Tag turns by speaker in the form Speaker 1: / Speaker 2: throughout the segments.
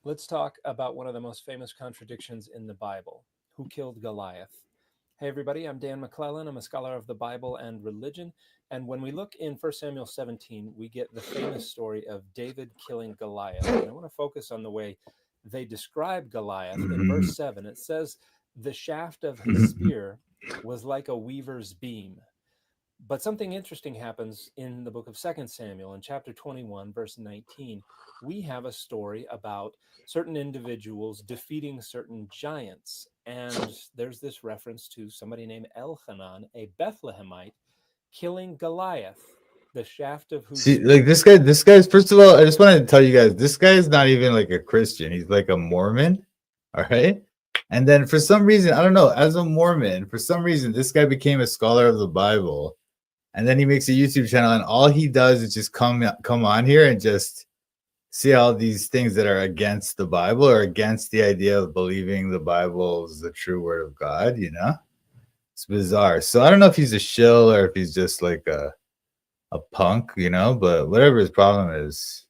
Speaker 1: Let's talk about one of the most famous contradictions in the Bible. Who killed Goliath? Hey, everybody, I'm Dan McClellan. I'm a scholar of the Bible and religion. And when we look in 1 Samuel 17, we get the famous story of David killing Goliath. And I want to focus on the way they describe Goliath. In verse 7, it says, the shaft of his spear was like a weaver's beam. But something interesting happens in the book of 2 Samuel in chapter 21, verse 19. We have a story about certain individuals defeating certain giants. And there's this reference to somebody named Elhanan, a Bethlehemite, killing Goliath, the shaft of whose
Speaker 2: See, like
Speaker 1: spear.
Speaker 2: this guy's. First of all, I just wanted to tell you guys, this guy is not even like a Christian. He's like a Mormon. All right. And then for some reason, I don't know, as a Mormon, for some reason, this guy became a scholar of the Bible. And then he makes a YouTube channel, and all he does is just come on here and just see all these things that are against the Bible or against the idea of believing the Bible is the true word of God, you know? It's bizarre. So I don't know if he's a shill or if he's just like a punk, you know, but whatever his problem is,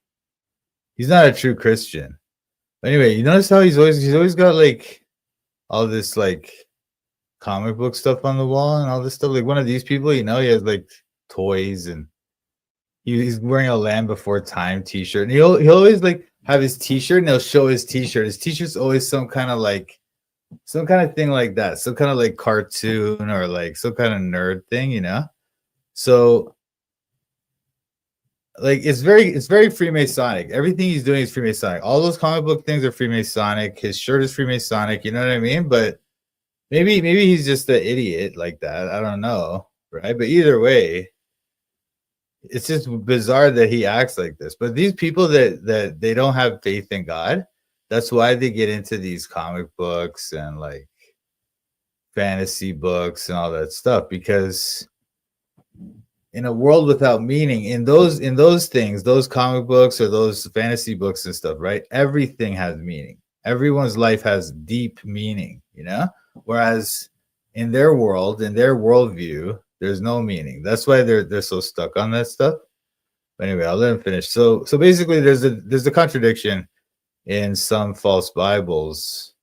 Speaker 2: he's not a true Christian. But anyway, you notice how he's always got like all this like comic book stuff on the wall and all this stuff. Like one of these people, you know, he has like toys and he's wearing a Land Before Time t-shirt. And he'll always like have his t-shirt and he'll show his t-shirt. His t-shirt's always some kind of thing like that, some kind of like cartoon or like some kind of nerd thing, you know. So like it's very Freemasonic. Everything he's doing is Freemasonic. All those comic book things are Freemasonic. His shirt is Freemasonic. You know what I mean? But maybe he's just an idiot like that. I don't know, right? But either way, it's just bizarre that he acts like this. But these people that they don't have faith in God, that's why they get into these comic books and like fantasy books and all that stuff because in a world without meaning, in those things, those comic books or those fantasy books and stuff, right? Everything has meaning. Everyone's life has deep meaning, you know? Whereas in their world, in their worldview, there's no meaning. That's why they're so stuck on that stuff. But anyway, I'll let him finish. So basically there's a contradiction in some false Bibles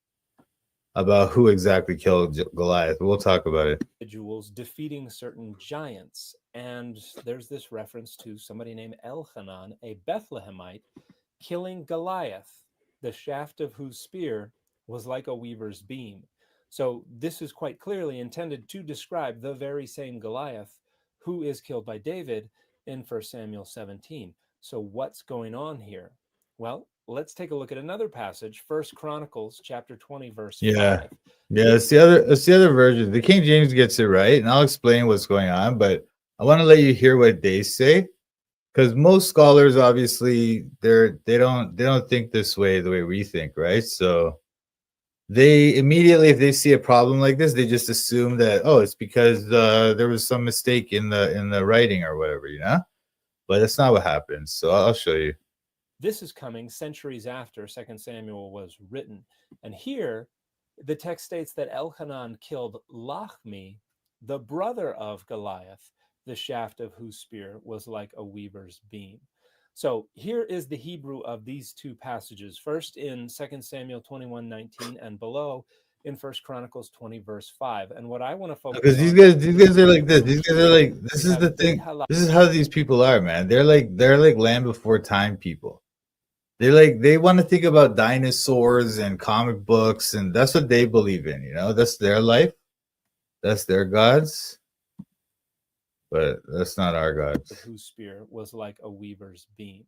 Speaker 2: about who exactly killed Goliath. We'll talk about it.
Speaker 1: Individuals defeating certain giants. And there's this reference to somebody named Elhanan, a Bethlehemite, killing Goliath, the shaft of whose spear was like a weaver's beam. So this is quite clearly intended to describe the very same Goliath who is killed by David in 1 Samuel 17. So what's going on here? Well, let's take a look at another passage, 1 Chronicles chapter 20, verse
Speaker 2: Yeah.
Speaker 1: 5.
Speaker 2: Yeah, it's the other version. The King James gets it right, and I'll explain what's going on, but I want to let you hear what they say because most scholars obviously they don't think this way the way we think, right? So they immediately if they see a problem like this, they just assume that oh, it's because there was some mistake in the writing or whatever, you know? But that's not what happens. So I'll show you.
Speaker 1: This is coming centuries after 2 Samuel was written. And here, the text states that Elhanan killed Lachmi, the brother of Goliath, the shaft of whose spear was like a weaver's beam. So here is the Hebrew of these two passages. First in 2 Samuel 21:19 and below in 1 Chronicles 20, verse 5. And what I want to
Speaker 2: Because
Speaker 1: focus
Speaker 2: these
Speaker 1: on
Speaker 2: guys,
Speaker 1: is
Speaker 2: these
Speaker 1: the
Speaker 2: guys are like this.
Speaker 1: Hebrew
Speaker 2: These guys are
Speaker 1: here.
Speaker 2: like this
Speaker 1: We
Speaker 2: is the
Speaker 1: have Beit
Speaker 2: thing.
Speaker 1: Halach.
Speaker 2: This is how these people are, man. They're like Land Before Time people. They want to think about dinosaurs and comic books, and that's what they believe in. You know, that's their life. That's their gods, but that's not our gods.
Speaker 1: Whose spear was like a weaver's beam.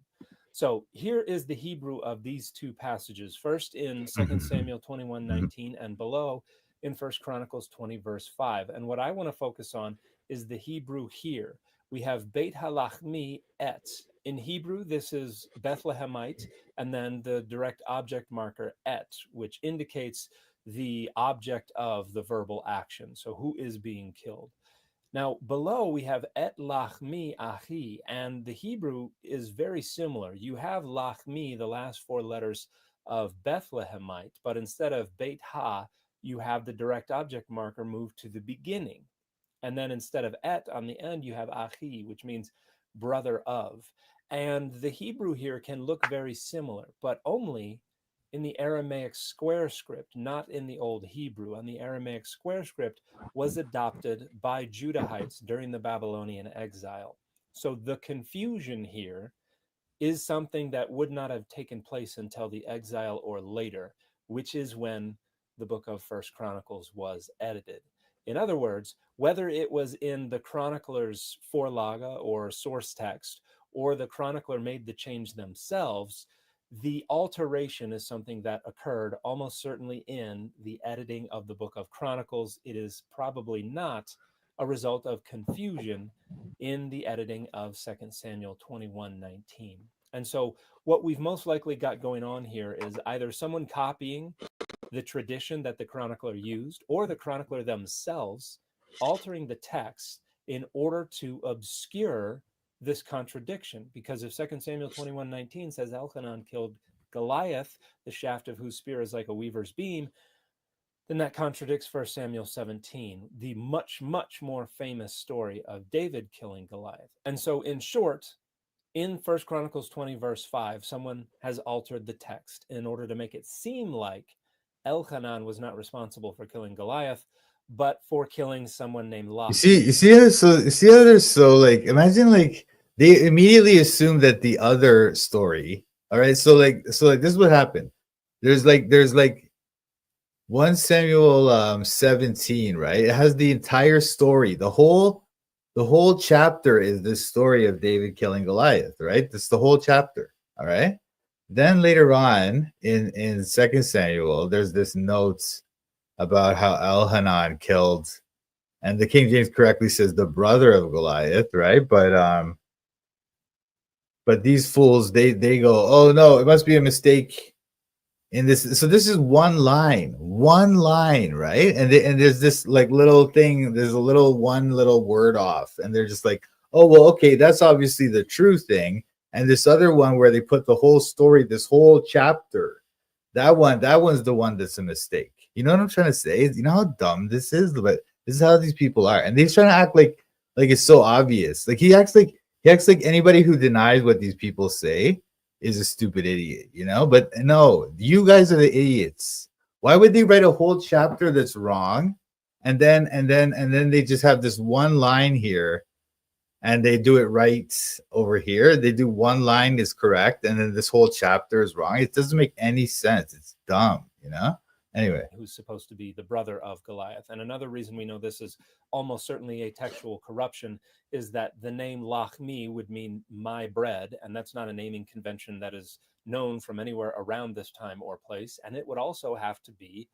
Speaker 1: So here is the Hebrew of these two passages. First in 2 Samuel 21:19 and below in 1 Chronicles 20, verse 5. And what I want to focus on is the Hebrew here. We have Beit Halachmi et. In Hebrew, this is Bethlehemite, and then the direct object marker et, which indicates the object of the verbal action. So who is being killed? Now, below we have et lachmi achi, and the Hebrew is very similar. You have lachmi, the last four letters of Bethlehemite, but instead of Beit Ha, you have the direct object marker moved to the beginning. And then instead of et on the end, you have achi, which means brother of. And the Hebrew here can look very similar, but only in the Aramaic square script, not in the Old Hebrew. And the Aramaic square script was adopted by Judahites during the Babylonian exile. So the confusion here is something that would not have taken place until the exile or later, which is when the book of First Chronicles was edited. In other words, whether it was in the chronicler's forlaga or source text, or the chronicler made the change themselves, the alteration is something that occurred almost certainly in the editing of the book of Chronicles. It is probably not a result of confusion in the editing of 2 Samuel 21:19. And so what we've most likely got going on here is either someone copying the tradition that the chronicler used, or the chronicler themselves altering the text in order to obscure this contradiction. Because if 2 Samuel 21:19 says Elhanan killed Goliath, the shaft of whose spear is like a weaver's beam, then that contradicts 1 Samuel 17, the much, much more famous story of David killing Goliath. And so, in short, in 1 Chronicles 20, verse 5, someone has altered the text in order to make it seem like Elhanan was not responsible for killing Goliath, but for killing someone named Lachmi.
Speaker 2: You see how they're so like, imagine like they immediately assume that the other story, all right, so like this is what happened. There's 1 Samuel 17, right? It has the entire story. The whole chapter is this story of David killing Goliath, right? That's the whole chapter. All right. Then later on in 2 Samuel, there's this notes about how Elhanan killed, and the King James correctly says the brother of Goliath, right? But these fools, they go, oh no, it must be a mistake in this. So this is one line, right? And there's this like little thing, there's a one little word off, and they're just like, oh well, okay, that's obviously the true thing. And this other one where they put the whole story, this whole chapter, that one's the one that's a mistake. You know what I'm trying to say? You know how dumb this is, but this is how these people are, and they're trying to act like it's so obvious. Like he acts like anybody who denies what these people say is a stupid idiot, you know? But no, you guys are the idiots. Why would they write a whole chapter that's wrong, and then they just have this one line here, and they do it right over here? They do one line is correct, and then this whole chapter is wrong. It doesn't make any sense. It's dumb, you know? Anyway.
Speaker 1: Who's supposed to be the brother of Goliath. And another reason we know this is almost certainly a textual corruption is that the name Lachmi would mean my bread, and that's not a naming convention that is known from anywhere around this time or place. And it would also have to be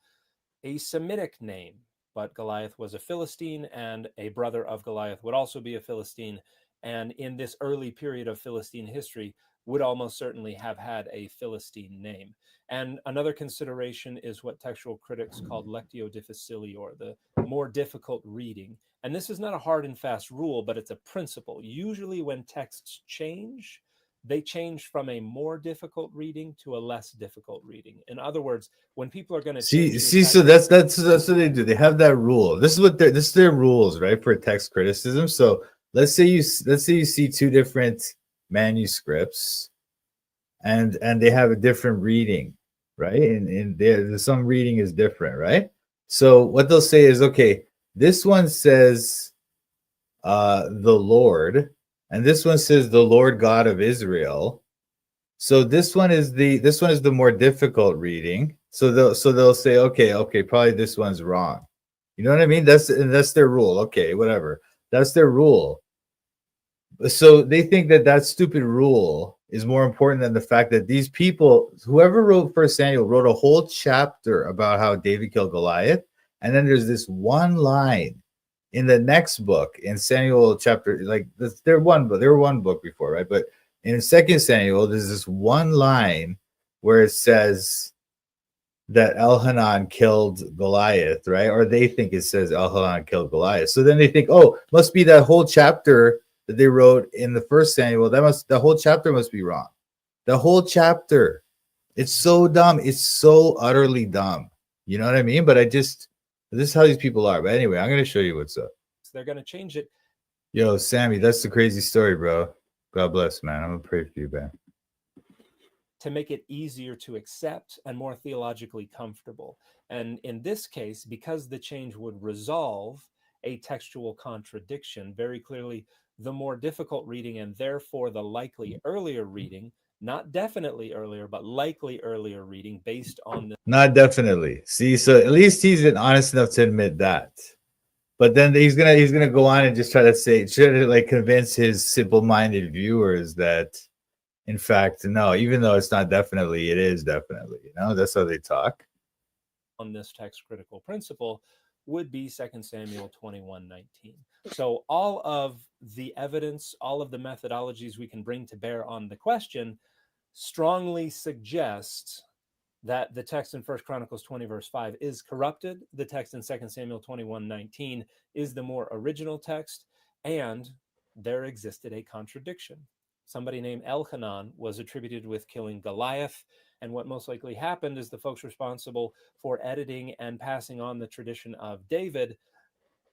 Speaker 1: a Semitic name. But Goliath was a Philistine, and a brother of Goliath would also be a Philistine. And in this early period of Philistine history, would almost certainly have had a Philistine name. And another consideration is what textual critics called lectio difficile, or the more difficult reading. And this is not a hard and fast rule, but it's a principle. Usually when texts change, they change from a more difficult reading to a less difficult reading. In other words, when people are going to
Speaker 2: See, so that's what they do. They have that rule. This is their rules, right, for text criticism. So let's say you see two different manuscripts, and they have a different reading, right? And there's some reading is different, right? So what they'll say is, okay, this one says the Lord, and this one says the Lord God of Israel. So this one is the more difficult reading. So they'll say, okay, probably this one's wrong. You know what I mean? That's their rule. Okay, whatever. That's their rule. So they think that stupid rule is more important than the fact that these people, whoever wrote First Samuel, wrote a whole chapter about how David killed Goliath, and then there's this one line in the next book in Samuel chapter, like they were one book before, right? But in 2 Samuel, there's this one line where it says that Elhanan killed Goliath, right? Or they think it says Elhanan killed Goliath. So then they think, oh, must be that whole chapter that they wrote in the 1 Samuel. The whole chapter must be wrong. The whole chapter. It's so dumb. It's so utterly dumb. You know what I mean? But this is how these people are. But anyway, I'm going to show you what's up.
Speaker 1: They're going to change it.
Speaker 2: Yo, Sammy, that's the crazy story, bro. God bless, man. I'm going to pray for you, man.
Speaker 1: to make it easier to accept and more theologically comfortable. And in this case, because the change would resolve a textual contradiction, very clearly the more difficult reading and therefore the likely earlier reading, not definitely earlier, but likely earlier reading based on the.
Speaker 2: Not definitely. See, so at least he's honest enough to admit that. But then he's gonna go on and just try to like convince his simple-minded viewers that, in fact, no, even though it's not definitely, it is definitely. You know, that's how they talk.
Speaker 1: On this text critical principle would be 2 Samuel 21:19. So all of the evidence, all of the methodologies we can bring to bear on the question strongly suggest that the text in 1 Chronicles 20 verse 5 is corrupted. The text in 2 Samuel 21:19 is the more original text, and there existed a contradiction. Somebody named Elhanan was attributed with killing Goliath, and what most likely happened is the folks responsible for editing and passing on the tradition of David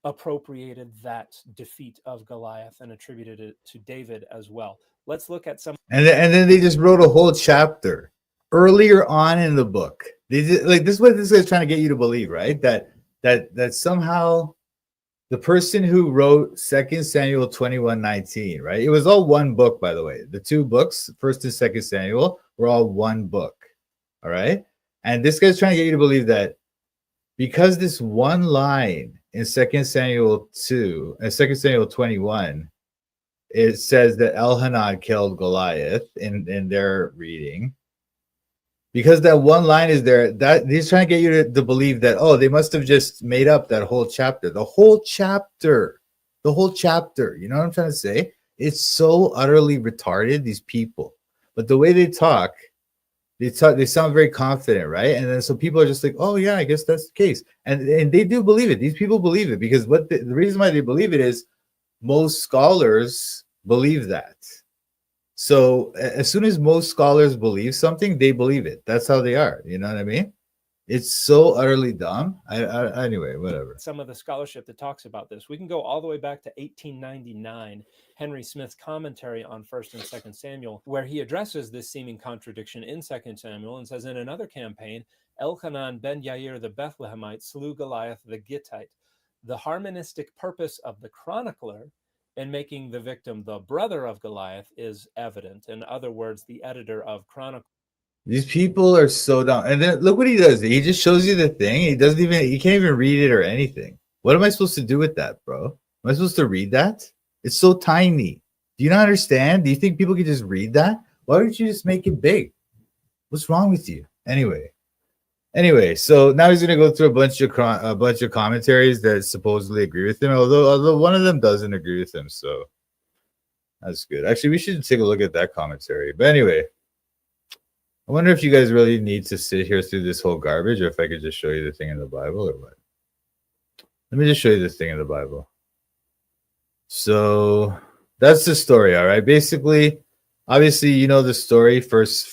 Speaker 1: appropriated that defeat of Goliath and attributed it to David as well. Let's look at some.
Speaker 2: And then they just wrote a whole chapter earlier on in the book. They did, like, this is what this guy's trying to get you to believe, right? That somehow the person who wrote 2 Samuel 21:19, right? It was all one book, by the way. The two books, 1st and 2nd Samuel, were all one book. All right. And this guy's trying to get you to believe that because this one line in 2 Samuel 2 and 2 Samuel 21, it says that Elhanan killed Goliath in their reading. Because that one line is there, that he's trying to get you to believe that, oh, they must have just made up that whole chapter. The whole chapter. You know what I'm trying to say? It's so utterly retarded, these people. But the way they talk, they sound very confident, right? And then so people are just like, oh yeah, I guess that's the case. And they do believe it. These people believe it because the reason why they believe it is most scholars believe that. So as soon as most scholars believe something, they believe it. That's how they are. You know what I mean? It's so utterly dumb. Anyway, whatever.
Speaker 1: Some of the scholarship that talks about this. We can go all the way back to 1899, Henry Smith's commentary on 1st and 2nd Samuel, where he addresses this seeming contradiction in 2nd Samuel and says, in another campaign, Elhanan ben Yair the Bethlehemite slew Goliath the Gittite. The harmonistic purpose of the chronicler in making the victim the brother of Goliath is evident. In other words, the editor of Chronicles.
Speaker 2: These people are so dumb. And then look what he does. He just shows you the thing. He can't even read it or anything. What am I supposed to do with that, bro? Am I supposed to read that? It's so tiny. Do you not understand? Do you think people can just read that? Why don't you just make it big? What's wrong with you? Anyway, so now he's gonna go through a bunch of commentaries that supposedly agree with him, although one of them doesn't agree with him, so that's good. Actually, we should take a look at that commentary. But anyway, I wonder if you guys really need to sit here through this whole garbage, or if I could just show you the thing in the Bible, or what? Let me just show you this thing in the Bible. So that's the story, all right. Basically, obviously, you know the story. First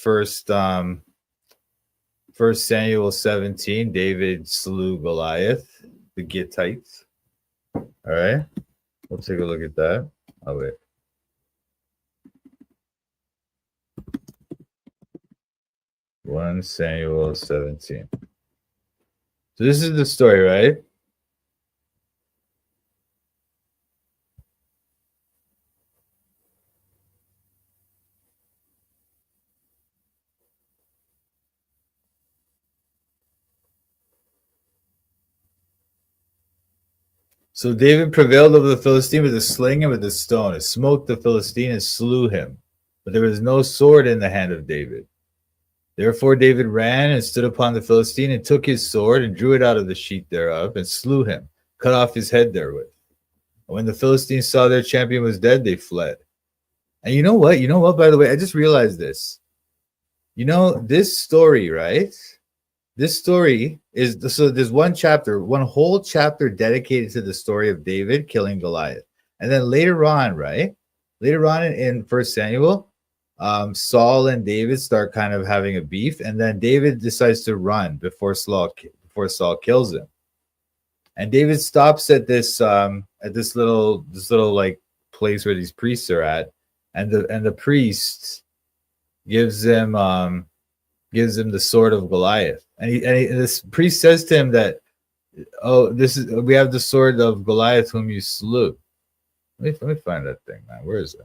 Speaker 2: Samuel 17, David slew Goliath, the Gittites. All right, we'll take a look at that. Oh, wait. One Samuel 17. So this is the story, right? So David prevailed over the Philistine with a sling and with a stone, and smote the Philistine and slew him. But there was no sword in the hand of David. Therefore David ran and stood upon the Philistine and took his sword and drew it out of the sheath thereof and slew him, cut off his head therewith. And when the Philistines saw their champion was dead, they fled. And you know what? By the way, I just realized this. You know, this story, right? This story is, so there's one whole chapter dedicated to the story of David killing Goliath. And then later on, right? Later on in 1 Samuel, Saul and David start kind of having a beef. And then David decides to run before Saul kills him. And David stops at this little like place where these priests are at. And the priests gives him the sword of Goliath, and this priest says to him that, oh, we have the sword of Goliath whom you slew. Let me find that thing, man. Where is it?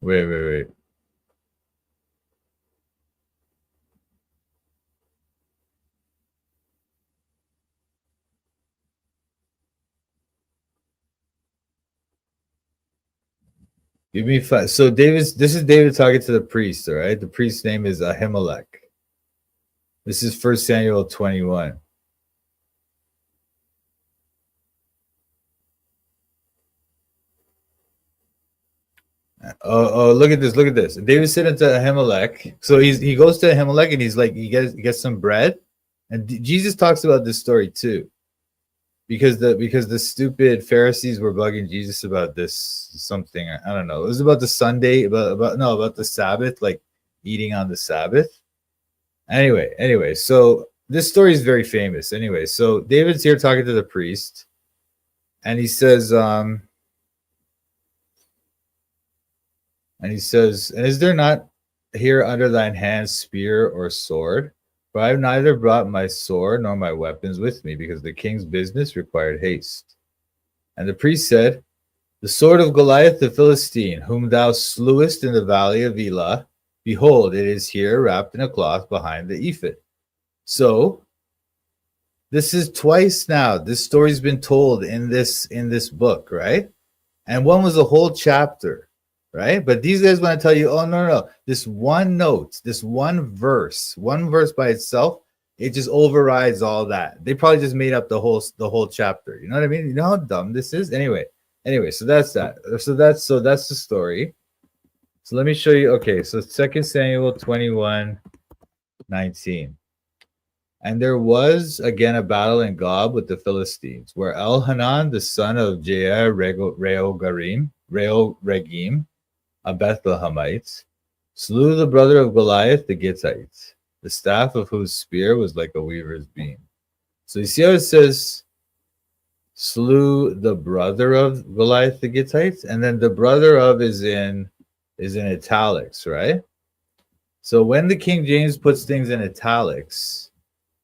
Speaker 2: Wait. Give me five. So this is David talking to the priest, all right? The priest's name is Ahimelech. This is 1 Samuel 21. Oh, look at this. Look at this. David said unto Ahimelech. So he goes to Ahimelech and he's like, he gets some bread. And Jesus talks about this story too. Because the stupid Pharisees were bugging Jesus about this something. I don't know. It was about the Sunday, about the Sabbath, like eating on the Sabbath. Anyway, so this story is very famous. Anyway, so David's here talking to the priest, and he says, and is there not here under thine hand spear or sword? For I have neither brought my sword nor my weapons with me, because the king's business required haste. And the priest said, the sword of Goliath the Philistine, whom thou slewest in the valley of Elah, behold, it is here wrapped in a cloth behind the ephod. So this is twice now. This story's been told in this book, right? And one was a whole chapter, right? But these guys want to tell you, oh no. This one note, this one verse by itself, it just overrides all that. They probably just made up the whole chapter. You know what I mean? You know how dumb this is? Anyway, so that's that. So that's the story. So let me show you. Okay, so 2 Samuel 21:19. And there was again a battle in Gob with the Philistines, where Elhanan, the son of Jair Regim, a Bethlehemite, slew the brother of Goliath the Gittite, the staff of whose spear was like a weaver's beam. So you see how it says slew the brother of Goliath the Gittite, and then the brother of is in italics, right? So when the King James puts things in italics,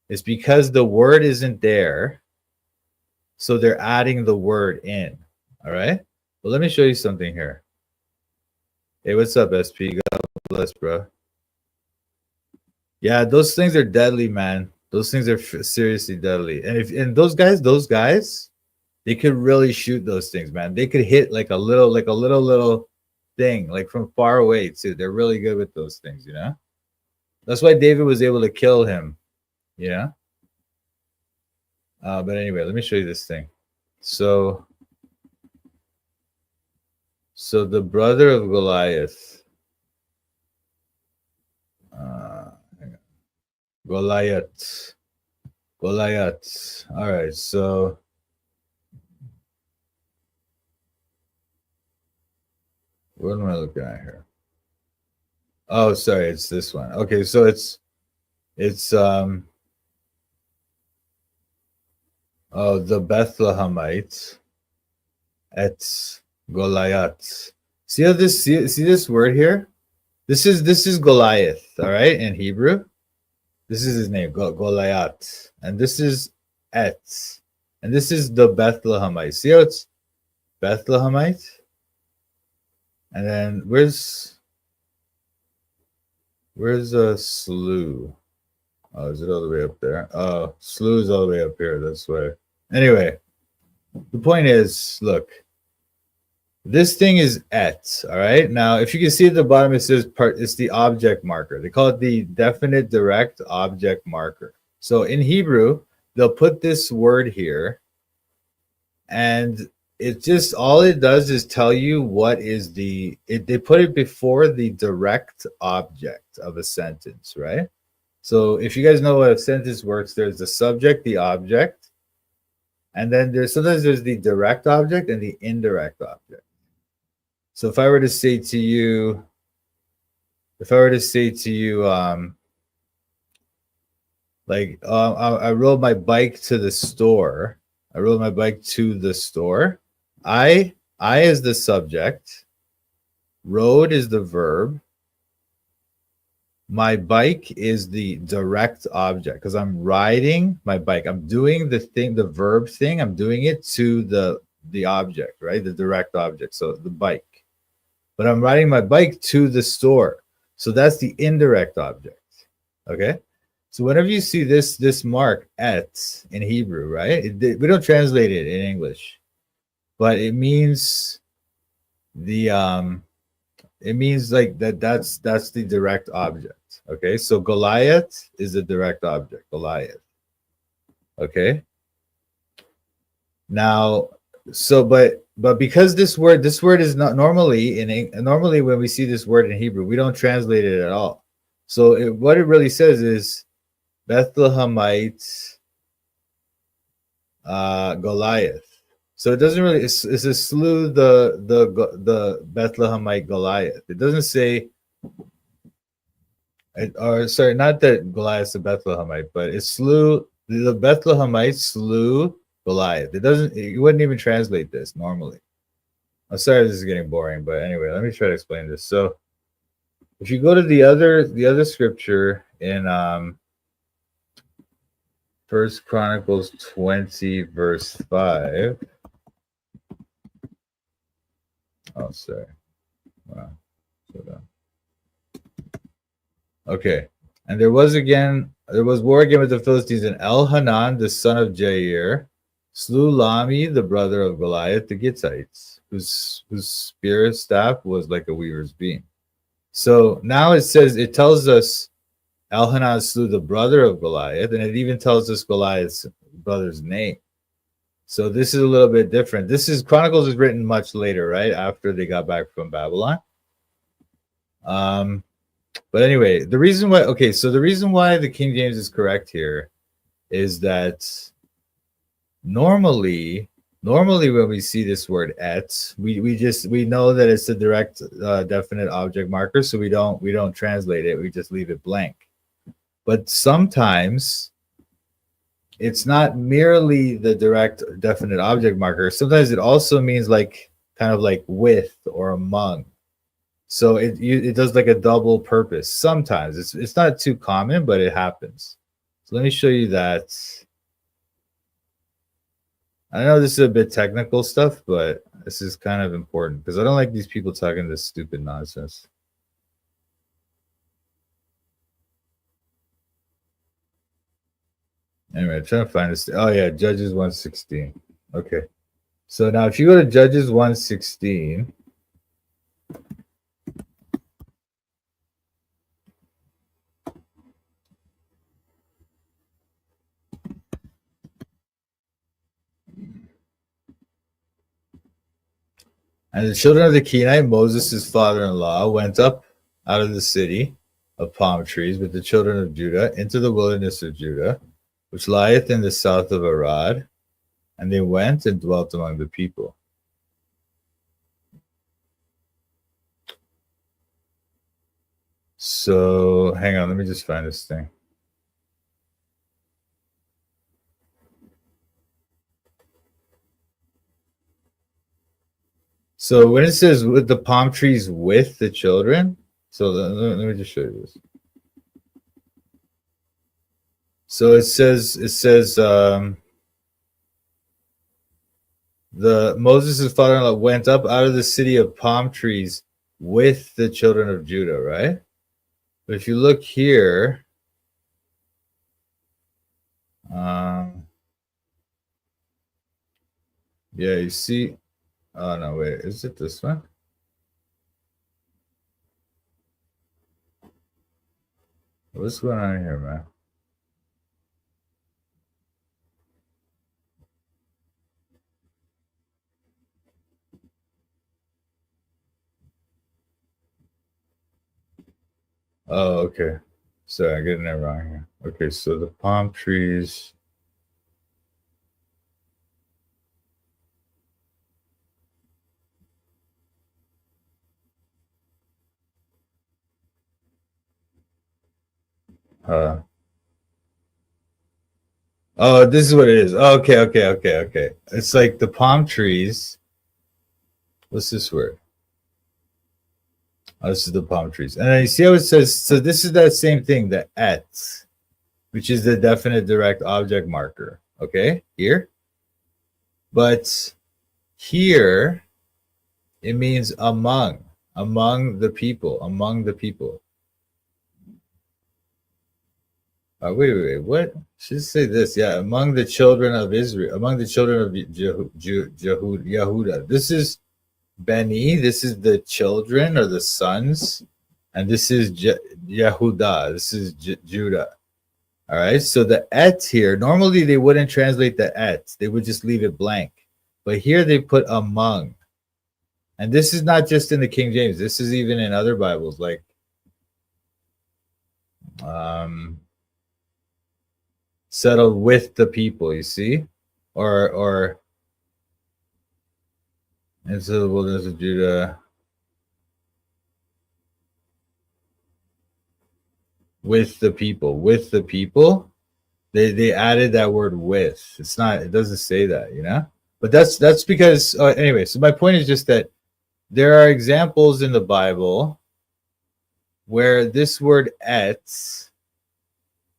Speaker 2: it's because the word isn't there, so they're adding the word in. All right. Well, let me show you something here. Hey, what's up, SP? God bless, bro. Yeah, those things are deadly, man. Those things are seriously deadly. And those guys, they could really shoot those things, man. They could hit like a little thing, like from far away too. They're really good with those things, you know. That's why David was able to kill him, you know. But anyway, let me show you this thing. So the brother of Goliath, Goliath. All right, so what am I looking at here? Oh, sorry, it's this one. Okay, so it's the Bethlehemite at Goliath. See how this see this word here? This is Goliath, all right, in Hebrew. This is his name, Goliath, and this is Et, and this is the Bethlehemite. See how it's Bethlehemite, and then where's a slew? Oh, is it all the way up there? Oh, slew is all the way up here. That's why. Anyway, the point is, look, this thing is et, all right? Now, if you can see at the bottom, it says it's the object marker. They call it the definite direct object marker. So in Hebrew, they'll put this word here, and it just, all it does is tell you what is they put it before the direct object of a sentence, right? So if you guys know how a sentence works, there's the subject, the object, and then sometimes there's the direct object and the indirect object. So if I were to say to you, I rode my bike to the store, I rode my bike to the store. I is the subject. Rode is the verb. My bike is the direct object because I'm riding my bike. I'm doing the thing, the verb thing. I'm doing it to the object, right? The direct object. So the bike. But I'm riding my bike to the store. So that's the indirect object. Okay. So whenever you see this mark et in Hebrew, right? We don't translate it in English, but it means the it means like that's the direct object. Okay, so Goliath is the direct object. Goliath. Okay. Now, so but because this word is not normally when we see this word in Hebrew, we don't translate it at all. So what it really says is Bethlehemite Goliath. So it doesn't really. It's a slew the Bethlehemite Goliath. It doesn't say. Or sorry, not that Goliath's a Bethlehemite, but it slew the Bethlehemite slew Goliath. It doesn't. You wouldn't even translate this normally. I'm sorry, this is getting boring, but anyway, let me try to explain this. So, if you go to the other scripture in First Chronicles 20 verse 5. Oh, sorry. Wow. Okay. And there was war again with the Philistines, and Elhanan, the son of Jair, slew Lami, the brother of Goliath, the Gittites, whose spear staff was like a weaver's beam. So now it tells us Elhanan slew the brother of Goliath, and it even tells us Goliath's brother's name. So this is a little bit different. Chronicles is written much later, right? After they got back from Babylon. But anyway, the reason why the King James is correct here is that normally when we see this word et, we know that it's a direct definite object marker, so we don't translate it, we just leave it blank. But sometimes it's not merely the direct definite object marker. Sometimes it also means like kind of like with or among. So it does like a double purpose. Sometimes it's not too common, but it happens. So let me show you that. I know this is a bit technical stuff, but this is kind of important because I don't like these people talking this stupid nonsense. Anyway, I'm trying to find this. Oh yeah, Judges 1:16. Okay. So now if you go to Judges 1:16, and the children of the Kenite, Moses' father-in-law, went up out of the city of palm trees with the children of Judah into the wilderness of Judah, which lieth in the south of Arad, and they went and dwelt among the people. So hang on, let me just find this thing. So when it says with the palm trees with the children, so let me just show you this. So it says the Moses' father-in-law went up out of the city of palm trees with the children of Judah, right? But if you look here, yeah, you see. Oh no, wait, is it this one? What's going on here, man? Oh, okay. Sorry, I'm getting it wrong here. Okay, so the palm trees. Uh, Oh, this is what it is. Okay. It's like the palm trees. What's this word? Oh, this is the palm trees. And then you see how it says, so this is that same thing, the et, which is the definite direct object marker. Okay, here. But here, it means among the people, among the people. Wait, what? Should say this, yeah, among the children of Israel, among the children of Yehuda. This is Beni, this is the children or the sons, and this is Yehuda, this is Judah. All right, so the et here, normally they wouldn't translate the et, they would just leave it blank. But here they put among. And this is not just in the King James, this is even in other Bibles, like settled with the people, you see? Or into the wilderness of Judah. With the people, they added that word with. It's not, it doesn't say that, you know? But that's because anyway, so my point is just that there are examples in the Bible where this word et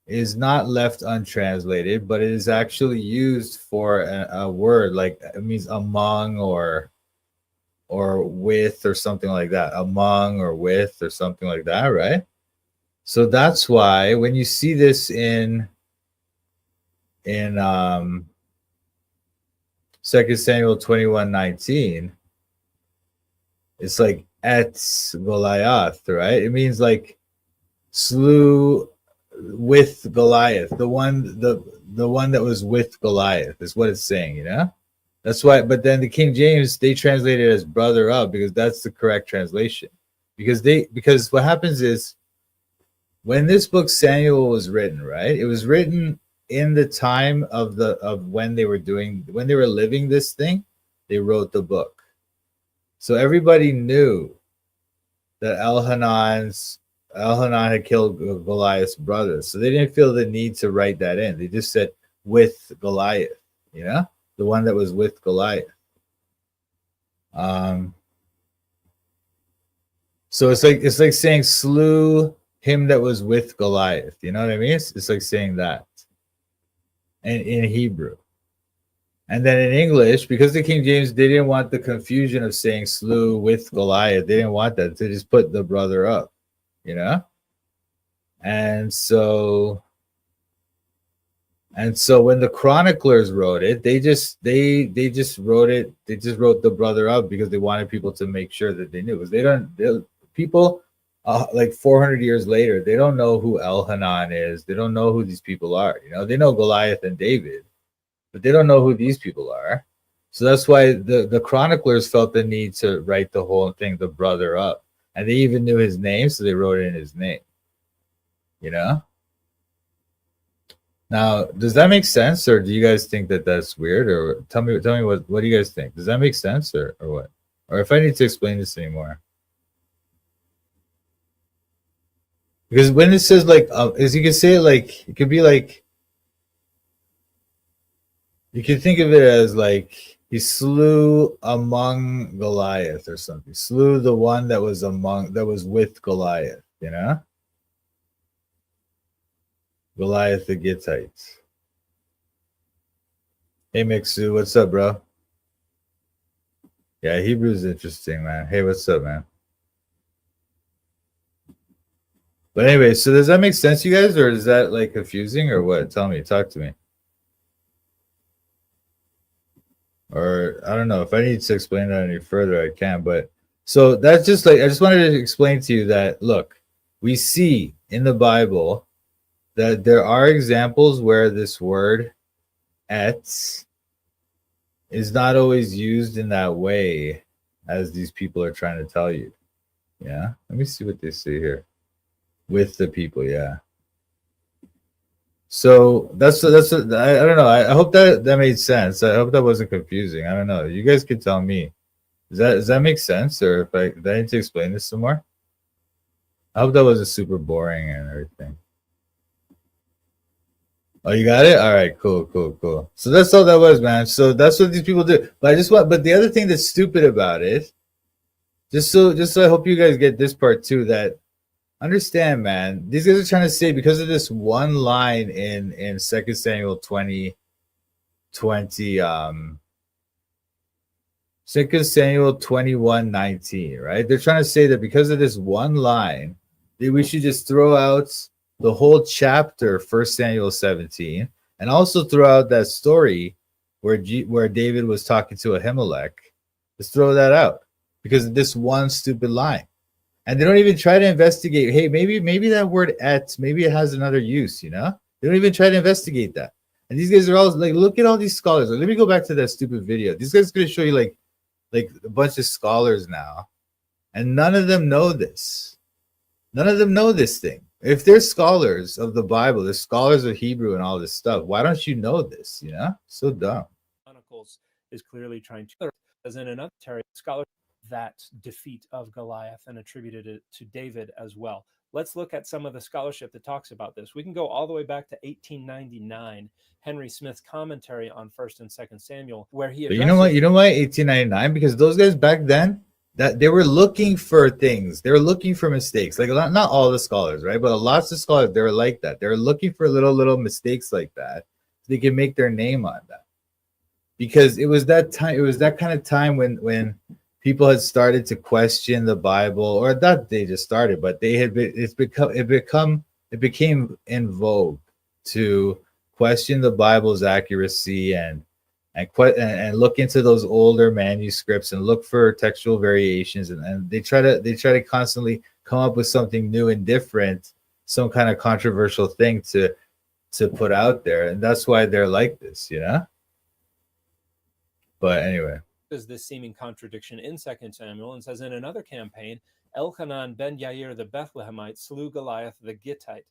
Speaker 2: is not left untranslated, but it is actually used for a word, like it means among or with or something like that. Among or with or something like that, right? So that's why when you see this in 2 Samuel 21:19, it's like et Goliath, right? It means like slew with Goliath, the one that was with Goliath is what it's saying, you know? That's why, but then the King James, they translate it as brother up because that's the correct translation. Because what happens is when this book Samuel was written, right? It was written in the time of when they were living this thing, they wrote the book. So everybody knew that Elhanan had killed Goliath's brother. So they didn't feel the need to write that in. They just said with Goliath, you know, the one that was with Goliath. So it's like saying slew him that was with Goliath. You know what I mean? It's like saying that in Hebrew. And then in English, because the King James, they didn't want the confusion of saying slew with Goliath. They didn't want that. They just put the brother up, you know? And so when the chroniclers wrote it, they just wrote the brother up because they wanted people to make sure that they knew. Because people like 400 years later, they don't know who Elhanan is. They don't know who these people are. You know, they know Goliath and David, but they don't know who these people are. So that's why the chroniclers felt the need to write the whole thing, the brother up. And they even knew his name, so they wrote it in his name. You know? Now, does that make sense, or do you guys think that that's weird? Or tell me what do you guys think? Does that make sense, or what? Or if I need to explain this anymore? Because when it says like, as you can say it like, it could be like, you can think of it as like he slew among Goliath or something. Slew the one that was with Goliath, you know? Goliath the Gittite. Hey Mixu, what's up, bro? Yeah, Hebrew's interesting, man. Hey, what's up, man? But anyway, so does that make sense, you guys, or is that like confusing or what? Tell me, talk to me. Or I don't know if I need to explain that any further, I can. But so that's just like I just wanted to explain to you that look, we see in the Bible that there are examples where this word et is not always used in that way as these people are trying to tell you. Yeah, let me see what they say here. With the people, yeah. So that's I don't know. I hope that made sense. I hope that wasn't confusing. I don't know. You guys could tell me. Does that make sense, or if I need to explain this some more? I hope that wasn't super boring and everything. Oh, you got it? All right, cool, cool, cool. So that's all that was, man. So that's what these people do. But I just want, but the other thing that's stupid about it, just so I hope you guys get this part too, that understand, man, these guys are trying to say because of this one line in Second Samuel 20, 2 Samuel 21:19, right? They're trying to say that because of this one line, that we should just throw out the whole chapter, 1 Samuel 17, and also throw out that story where David was talking to Ahimelech. Just throw that out because of this one stupid line. And they don't even try to investigate, hey, maybe that word et, maybe it has another use, you know? They don't even try to investigate that. And these guys are all like, look at all these scholars. Like, let me go back to that stupid video. These guys are going to show you like a bunch of scholars now, and none of them know this. None of them know this thing. If they're scholars of the Bible, they're scholars of Hebrew and all this stuff, why don't you know this? You know, so dumb.
Speaker 1: Chronicles is clearly trying to, as in another scholar, that defeat of Goliath and attributed it to David as well. Let's look at some of the scholarship that talks about this. We can go all the way back to 1899, Henry Smith's commentary on 1st and 2nd Samuel, where he.
Speaker 2: But you know what? You know why 1899? Because those guys back then, that they were looking for things. They were looking for mistakes. Like not all the scholars, right? But lots of scholars, they were like that. They were looking for little mistakes like that, so they can make their name on that. Because it was that time. It was that kind of time when people had started to question the Bible, or not they just started, but they had been, it became in vogue to question the Bible's accuracy and look into those older manuscripts and look for textual variations, and they try to constantly come up with something new and different, some kind of controversial thing to put out there, and that's why they're like this, you know. But anyway,
Speaker 1: is this seeming contradiction in 2 Samuel, and says, in another campaign, Elhanan ben Yair the Bethlehemite slew Goliath the Gittite.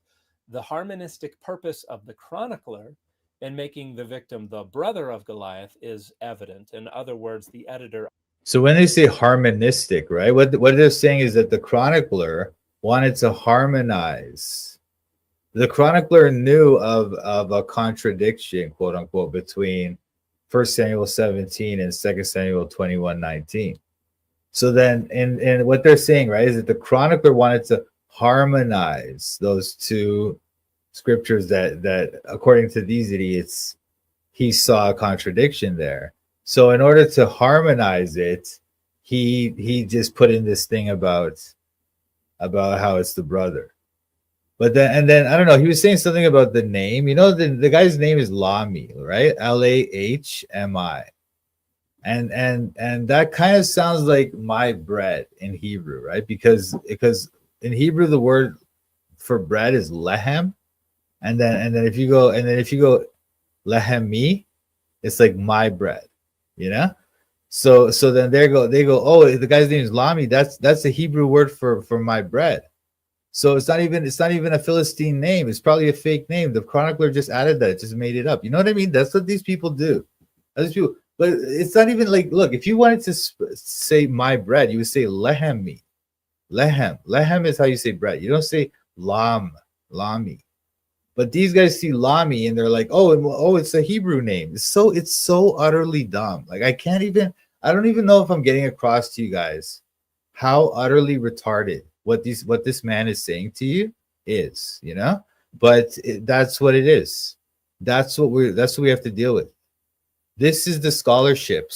Speaker 1: The harmonistic purpose of the chronicler in making the victim the brother of Goliath is evident. In other words, the editor.
Speaker 2: So when they say harmonistic, right, what they're saying is that the chronicler wanted to harmonize. The chronicler knew of a contradiction, quote unquote, between 1 Samuel 17 and 2 Samuel 21:19. So then, and what they're saying, right, is that the chronicler wanted to harmonize those two scriptures that according to these idiots, he saw a contradiction there. So in order to harmonize it, he just put in this thing about how it's the brother. But then I don't know, he was saying something about the name. You know, the guy's name is Lami, right? Lahmi. And that kind of sounds like my bread in Hebrew, right? Because in Hebrew the word for bread is lehem, and then if you go lehemi, it's like my bread, you know. So then they go, oh, the guy's name is Lami. That's a Hebrew word for my bread. So it's not even a Philistine name. It's probably a fake name. The chronicler just added that, just made it up. You know what I mean? That's what these people do. These people. But it's not even like, look, if you wanted to say my bread, you would say lehemi. Lehem is how you say bread. You don't say lami. But these guys see lami and they're like, oh, it's a Hebrew name. It's so utterly dumb. Like I don't even know if I'm getting across to you guys how utterly retarded what this man is saying to you is, you know. But that's what it is. That's what we have to deal with. This is the scholarship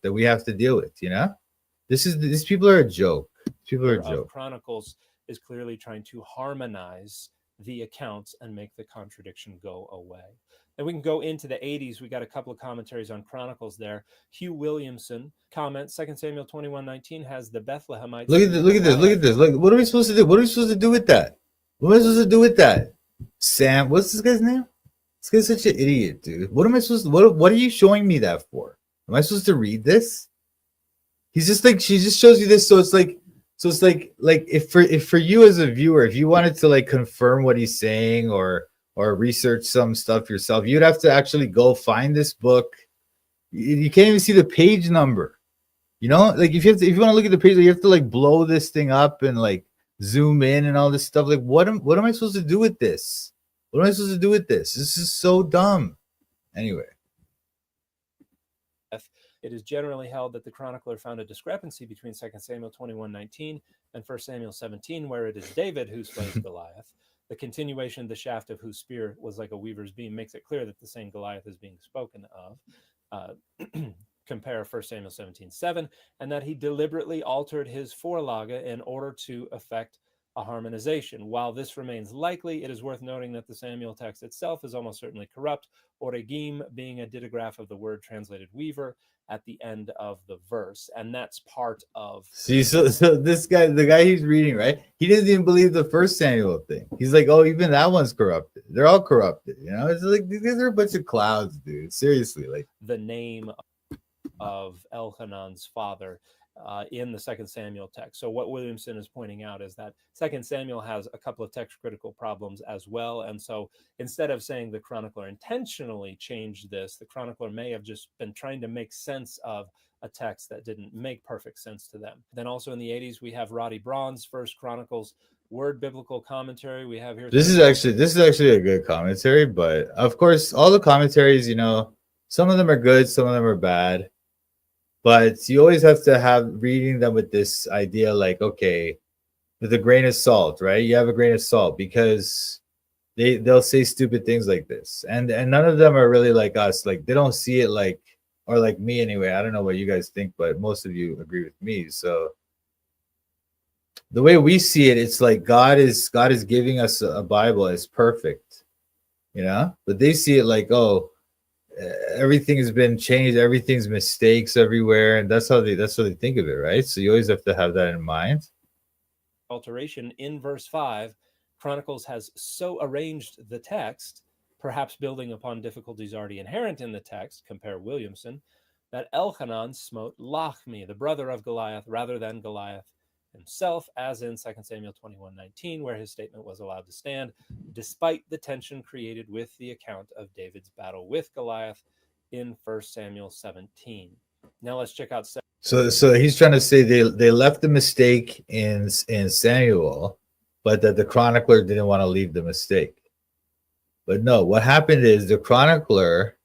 Speaker 2: that we have to deal with, you know. These people are a joke. People are a joke.
Speaker 1: Chronicles is clearly trying to harmonize the accounts and make the contradiction go away. And we can go into the 80s. We got a couple of commentaries on Chronicles there. Hugh Williamson comments, 2 Samuel 21:19 has the Bethlehemites.
Speaker 2: Look at this. Look, what are we supposed to do? What are we supposed to do with that? What am I supposed to do with that? Sam, what's this guy's name? This guy's such an idiot, dude. What am I supposed to, what are you showing me that for? Am I supposed to read this? He's just like, she just shows you this, so it's like if for you as a viewer, if you wanted to like confirm what he's saying or research some stuff yourself, you'd have to actually go find this book. You can't even see the page number. You know, like if you want to look at the page, you have to like blow this thing up and like zoom in and all this stuff. Like what am I supposed to do with this? What am I supposed to do with this? This is so dumb. Anyway.
Speaker 1: It is generally held that the chronicler found a discrepancy between 2 Samuel 21:19 and 1 Samuel 17, where it is David who slays Goliath. The continuation of the shaft of whose spear was like a weaver's beam makes it clear that the same Goliath is being spoken of. Compare 1 Samuel 17:7, and that he deliberately altered his forlage in order to effect a harmonization. While this remains likely, it is worth noting that the Samuel text itself is almost certainly corrupt, oregim being a didagraph of the word translated weaver at the end of the verse. And that's part of...
Speaker 2: See, so this guy, the guy he's reading, right? He doesn't even believe the first Samuel thing. He's like, oh, even that one's corrupted. They're all corrupted. You know, it's like, these are a bunch of clouds, dude. Seriously. Like,
Speaker 1: the name of Elhanan's father in the 2 Samuel text. So what Williamson is pointing out is that 2 Samuel has a couple of text critical problems as well. And so instead of saying the chronicler intentionally changed this, the chronicler may have just been trying to make sense of a text that didn't make perfect sense to them. Then also in the 80s, we have Roddy Braun's First Chronicles Word Biblical Commentary. We have here...
Speaker 2: This is actually a good commentary, but of course, all the commentaries, you know, some of them are good, some of them are bad. But you always have to have reading them with this idea, like, okay, with a grain of salt, right? You have a grain of salt because they'll say stupid things like this, and none of them are really like us. Like, they don't see it like, or like me anyway. I don't know what you guys think, but most of you agree with me. So the way we see it, it's like God is giving us a Bible as perfect, you know. But they see it like, oh, everything has been changed, everything's mistakes everywhere, and that's how they think of it, right? So you always have to have that in mind.
Speaker 1: Alteration in verse 5, Chronicles has so arranged the text, perhaps building upon difficulties already inherent in the text, compare Williamson, that Elhanan smote Lachmi, the brother of Goliath, rather than Goliath himself, as in 2 Samuel 21:19, where his statement was allowed to stand, despite the tension created with the account of David's battle with Goliath in 1 Samuel 17. Now let's check out...
Speaker 2: So he's trying to say they left the mistake in Samuel, but that the chronicler didn't want to leave the mistake. But no, what happened is the chronicler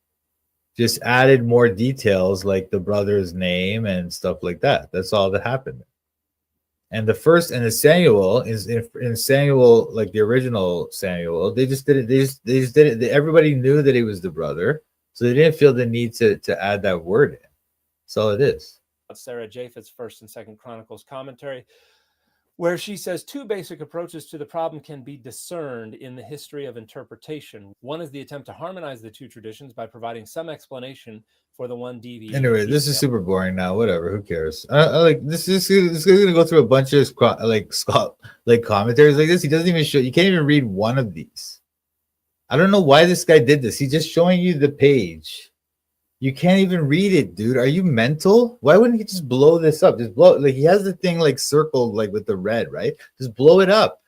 Speaker 2: just added more details, like the brother's name and stuff like that. That's all that happened. And the Samuel is in Samuel, like the original Samuel, they just did it. They just did it. Everybody knew that he was the brother, so they didn't feel the need to add that word in. That's all it is.
Speaker 1: Sarah Japheth's 1st and 2nd Chronicles commentary, where she says two basic approaches to the problem can be discerned in the history of interpretation. One is the attempt to harmonize the two traditions by providing some explanation for the one deviation.
Speaker 2: Anyway, this is super boring now. Whatever, who cares? I like this is gonna go through a bunch of like commentaries like this. He doesn't even show. You can't even read one of these. I don't know why this guy did this. He's just showing you the page. You can't even read it, dude. Are you mental? Why wouldn't he just blow this up? Just blow it. Like, he has the thing like circled like with the red, right? Just blow it up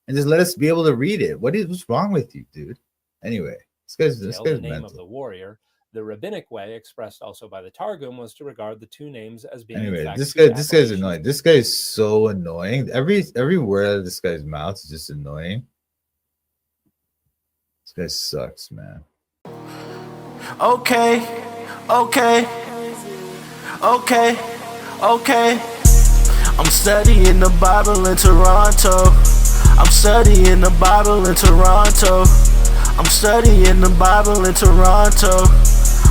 Speaker 2: and just let us be able to read it. What's wrong with you, dude? Anyway, this guy's
Speaker 1: the name
Speaker 2: mental.
Speaker 1: Of the warrior. The rabbinic way, expressed also by the Targum, was to regard the two names as being...
Speaker 2: Anyway, this guy's annoying. This guy is so annoying. Every word out of this guy's mouth is just annoying. This guy sucks, man.
Speaker 3: Okay. I'm studying the Bible in Toronto. I'm studying the Bible in Toronto. I'm studying the Bible in Toronto.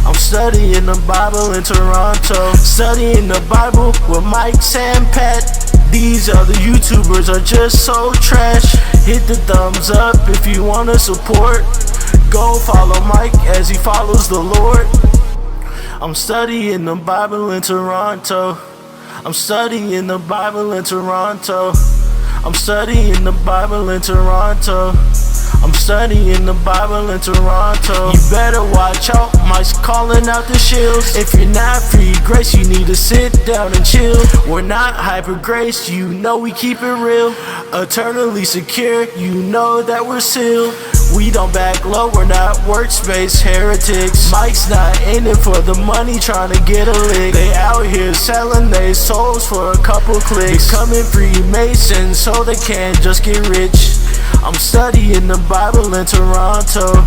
Speaker 3: I'm studying the Bible in Toronto. Studying the Bible with Mike, Sam, Pat. These other YouTubers are just so trash. Hit the thumbs up if you want to support. Go follow Mike as he follows the Lord. I'm studying the Bible in Toronto. I'm studying the Bible in Toronto. I'm studying the Bible in Toronto. I'm studying the Bible in Toronto. You better watch out, Mike's calling out the shills. If you're not free grace, you need to sit down and chill. We're not hyper grace, you know we keep it real. Eternally secure, you know that we're sealed. We don't back low, we're not workspace heretics. Mike's not in it for the money, trying to get a lick. They out here selling their souls for a couple clicks, becoming Freemasons so they can't just get rich. I'm studying the Bible in Toronto.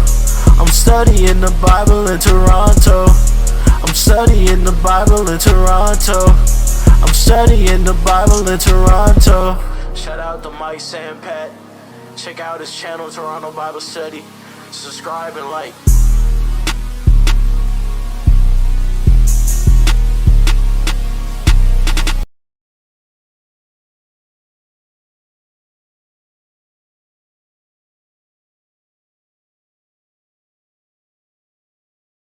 Speaker 3: I'm studying the Bible in Toronto. I'm studying the Bible in Toronto. I'm studying the Bible in Toronto. Shout out to Mike Sampat. Check out his channel, Toronto Bible Study. Subscribe and like.